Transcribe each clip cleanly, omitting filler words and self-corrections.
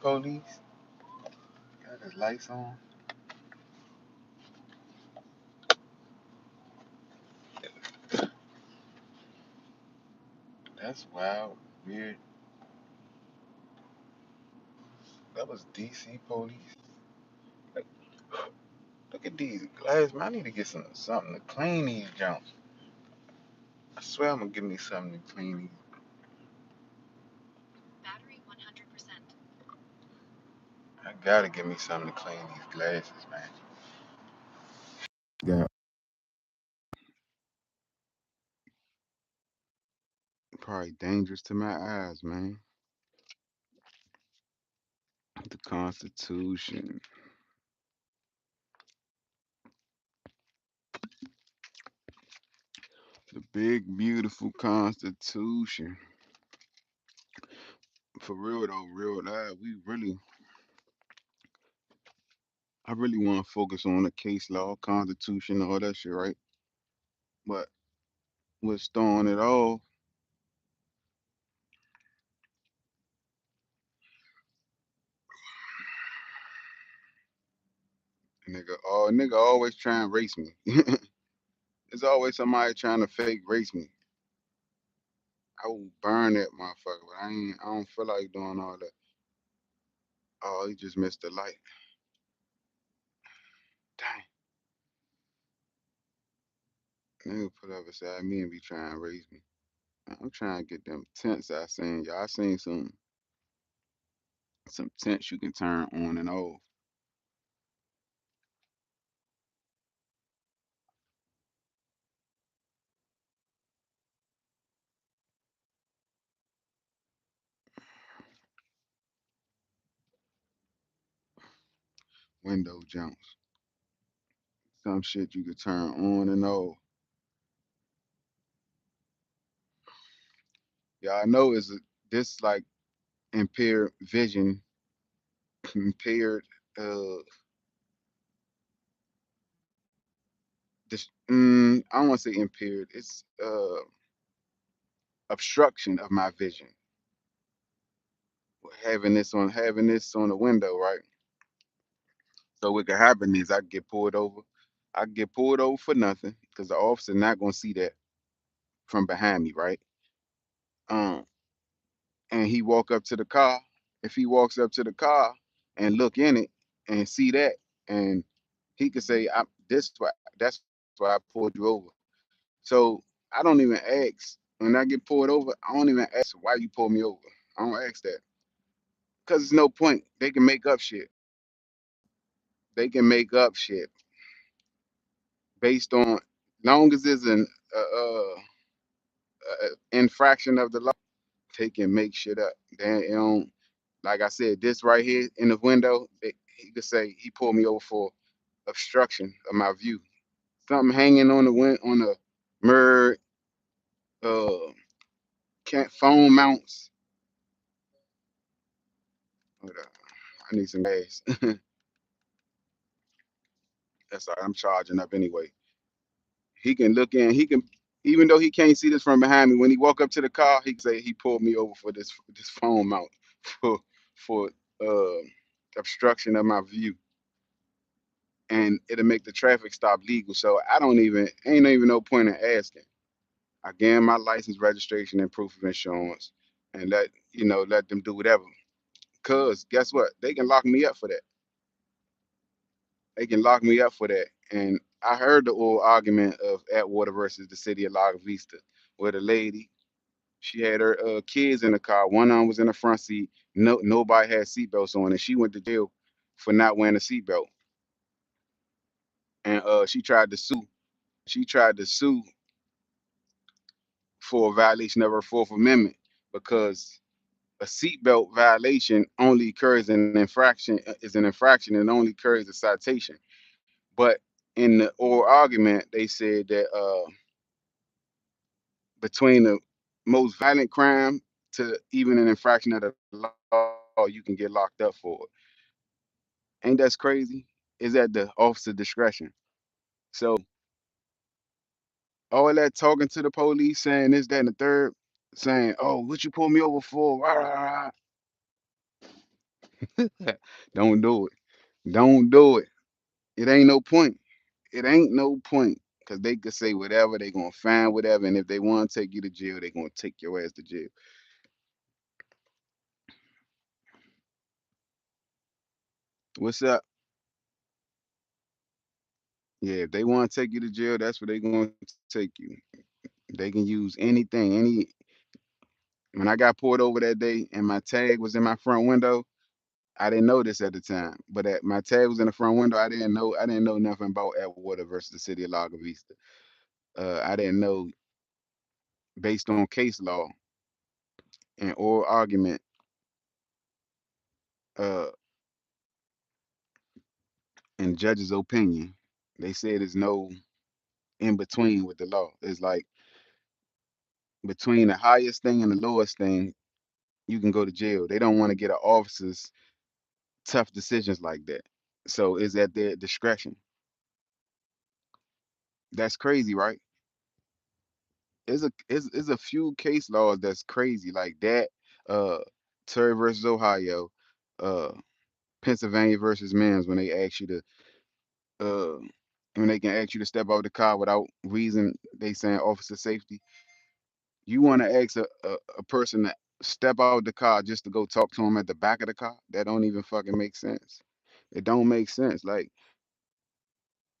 Police got his lights on. That's wild, weird. That was DC police. Like, look at these glasses, man. I need to get something to clean these jumps. I swear I'm gonna give me something to clean these. Battery 100%. I gotta give me something to clean these glasses, man. Yeah, probably dangerous to my eyes, man. The Constitution, the big beautiful Constitution. For real though, real life, I really want to focus on the case law, Constitution, all that shit, right? But what's throwing it off, nigga always trying to race me. There's always somebody trying to fake race me. I will burn that motherfucker, but I don't feel like doing all that. Oh, he just missed the light. Dang, nigga put up beside me and be trying to race me. I'm trying to get them tents I seen. Y'all seen some tents you can turn on and off. Window jumps. Some shit you can turn on and off. Y'all know this like impaired vision, impaired uh I don't want to say impaired. It's obstruction of my vision. Having this on the window, right? So what could happen is I get pulled over. I get pulled over for nothing because the officer not gonna see that from behind me, right? Um, and he walk up to the car. If he walks up to the car and look in it and see that, and he could say, "I'm this why that's why I pulled you over." So I don't even ask when I get pulled over. I don't even ask why you pulled me over. I don't ask that because there's no point. They can make up shit. They can make up shit based on long as it's infraction of the law. They can make shit up. They don't. Like I said, this right here in the window, he could say he pulled me over for obstruction of my view. Something hanging on the on the mirror, uh, can't phone mounts. Hold up. I need some gas. That's all right. I'm charging up anyway. He can look in. He can, even though he can't see this from behind me. When he walk up to the car, he can say he pulled me over for this phone mount for for uh, obstruction of my view, and it'll make the traffic stop legal. So I don't even ain't even no point in asking. I give 'em my license, registration, and proof of insurance, and let them do whatever. Cause guess what? They can lock me up for that. They can lock me up for that. And I heard the old argument of Atwater versus the city of La Vista, where the lady she had her kids in the car. One of them was in the front seat. Nobody had seatbelts on, and she went to jail for not wearing a seatbelt. And she tried to sue. She tried to sue for a violation of her Fourth Amendment because a seatbelt violation only occurs in infraction is an infraction and only occurs a citation. But in the oral argument, they said that between the most violent crime to even an infraction of the law, you can get locked up for it. Ain't that crazy? Is at the officer discretion. So all that talking to the police, saying this, that, and the third, saying, "Oh, what you pull me over for?" Rah, rah, rah. Don't do it. Don't do it. It ain't no point. It ain't no point. Cause they could say whatever, they gonna find whatever, and if they want to take you to jail, they gonna take your ass to jail. What's up? Yeah, if they want to take you to jail, that's where they gonna take you. They can use anything. When I got pulled over that day and my tag was in my front window, I didn't know this at the time, but my tag was in the front window. I didn't know nothing about Atwater versus the city of Lago Vista. I didn't know based on case law and oral argument. Uh, in judge's opinion, they said there's no in between with the law. It's like between the highest thing and the lowest thing, you can go to jail. They don't want to get an officer's tough decisions like that. So it's at their discretion. That's crazy, right? Is a few case laws that's crazy like that. Uh, Terry versus Ohio, uh, Pennsylvania versus Mims when they ask you to uh when they can ask you to step out the car without reason, they saying officer safety. You want to ask a person to step out the car just to go talk to him at the back of the car? That don't even fucking make sense. It don't make sense. Like,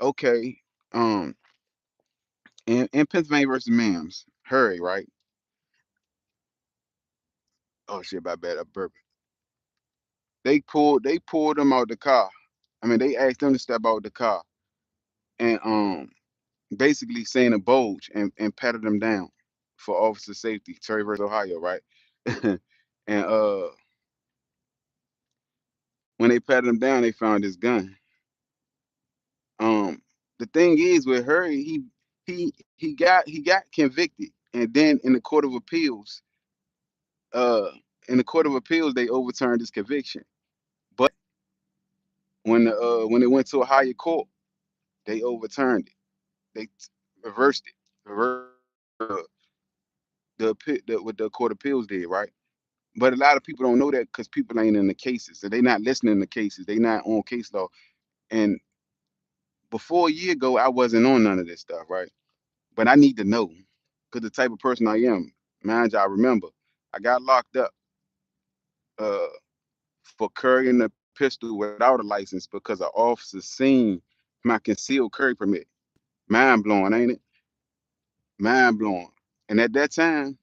okay, um, in Pennsylvania versus Mims, hurry, right? Oh shit, my bad, a burp. They pulled them out the car. I mean, they asked them to step out the car and basically saying a bulge and patted them down for officer safety. Terry versus Ohio, right? And when they patted him down, they found his gun. Um, the thing is with her, he got convicted, and then uh, in the court of appeals, they overturned his conviction. But when it went to a higher court, they overturned it. They reversed it. Reversed what the court of appeals did, right? But a lot of people don't know that because people ain't in the cases, so they not listening to cases. They not on case law. And before a year ago, I wasn't on none of this stuff, right? But I need to know because the type of person I am. Mind you, I remember I got locked up uh, for carrying a pistol without a license because an officer seen my concealed carry permit. Mind blowing, ain't it? Mind blowing. And at that time,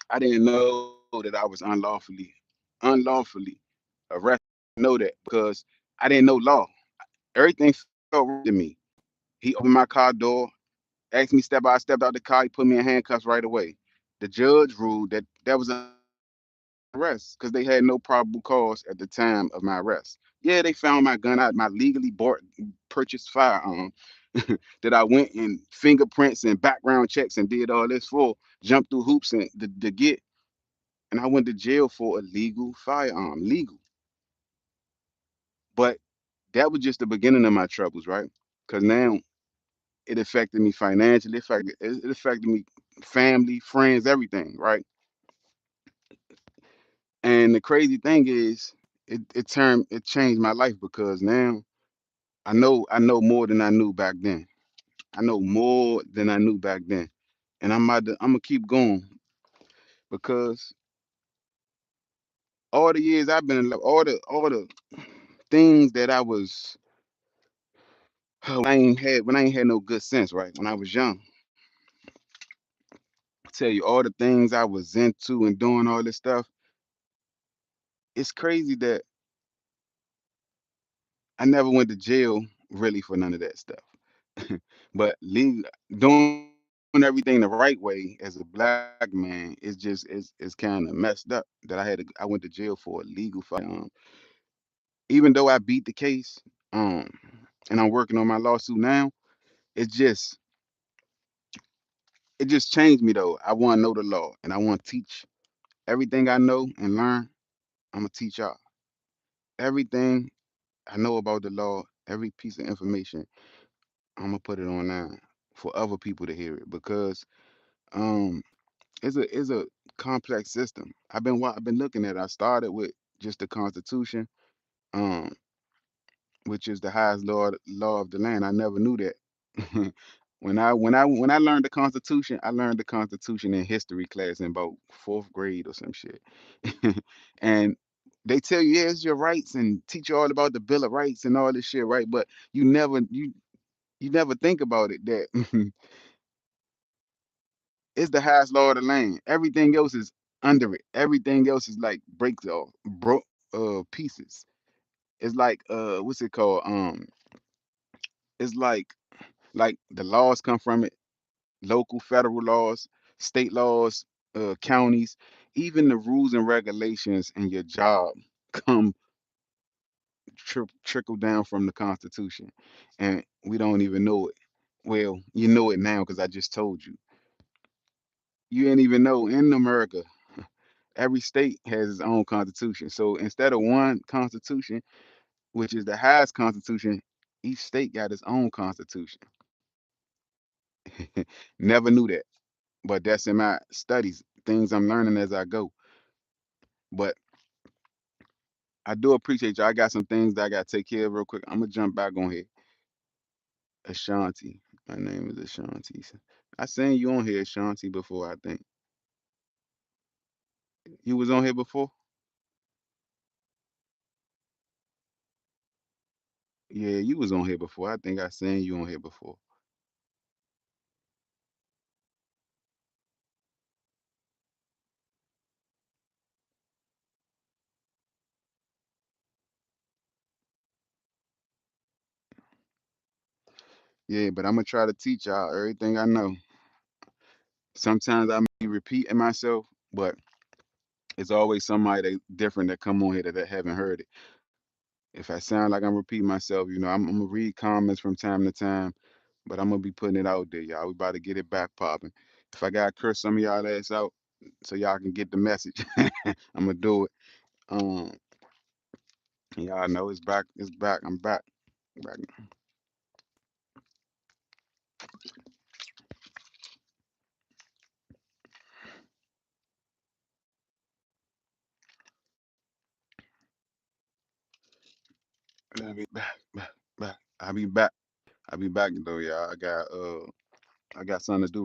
I didn't know that I was unlawfully arrested. Know that because I didn't know law. Everything felt right to me. He opened my car door, asked me step out. I stepped out the car. He put me in handcuffs right away. The judge ruled that that was an arrest because they had no probable cause at the time of my arrest. Yeah, they found my gun out, my legally bought, purchased firearm that I went and fingerprints and background checks and did all this for, jumped through hoops and to get, and I went to jail for a legal firearm, legal. But that was just the beginning of my troubles, right? Because now it affected me financially, it affected me family, friends, everything, right? And the crazy thing is, it changed my life because now I know more than I knew back then. I know more than I knew back then, and I'm gonna keep going because all the years I've been in love, all the things that I was when I ain't had no good sense, right? When I was young, I tell you all the things I was into and doing all this stuff. It's crazy that I never went to jail really for none of that stuff. But doing everything the right way as a black man is just is kind of messed up. That I went to jail for a legal firearm, even though I beat the case, um, and I'm working on my lawsuit now. It just it just changed me though. I want to know the law, and I want to teach everything I know and learn. I'm gonna teach y'all everything I know about the law, every piece of information. I'm gonna put it on now for other people to hear it because um it's a complex system. I've been looking at it. I started with just the Constitution, um, which is the highest law of the land. I never knew that. When I learned the Constitution, I learned the Constitution in history class in about fourth grade or some shit. And they tell you, yeah, it's your rights and teach you all about the Bill of Rights and all this shit, right? But you never think about it that it's the highest law of the land. Everything else is under it. Everything else is like breaks off, broke pieces. It's like what's it called? It's like the laws come from it, local, federal laws, state laws, counties, even the rules and regulations in your job come trickle down from the Constitution, and we don't even know it. Well, you know it now because I just told you. You ain't even know in America, every state has its own constitution. So instead of one constitution, which is the highest constitution, each state got its own constitution. Never knew that, but that's in my studies, things I'm learning as I go. But I do appreciate you. I got some things that I got to take care of real quick. I'm gonna jump back on here. Ashanti, my name is Ashanti. I seen you on here, Ashanti, before. I think you was on here before. Yeah, you was on here before. I think I seen you on here before. Yeah, but I'm gonna try to teach y'all everything I know. Sometimes I may be repeating myself, but it's always somebody that different that come on here that haven't heard it. If I sound like I'm repeating myself, I'm gonna read comments from time to time, but I'm gonna be putting it out there, y'all. We about to get it back popping. If I gotta curse some of y'all ass out so y'all can get the message, I'm gonna do it. Um, y'all know it's back. It's back. I'm back. Back. I'll be back. Back. Back. I'll be back. I'll be back though, y'all. I got something to do.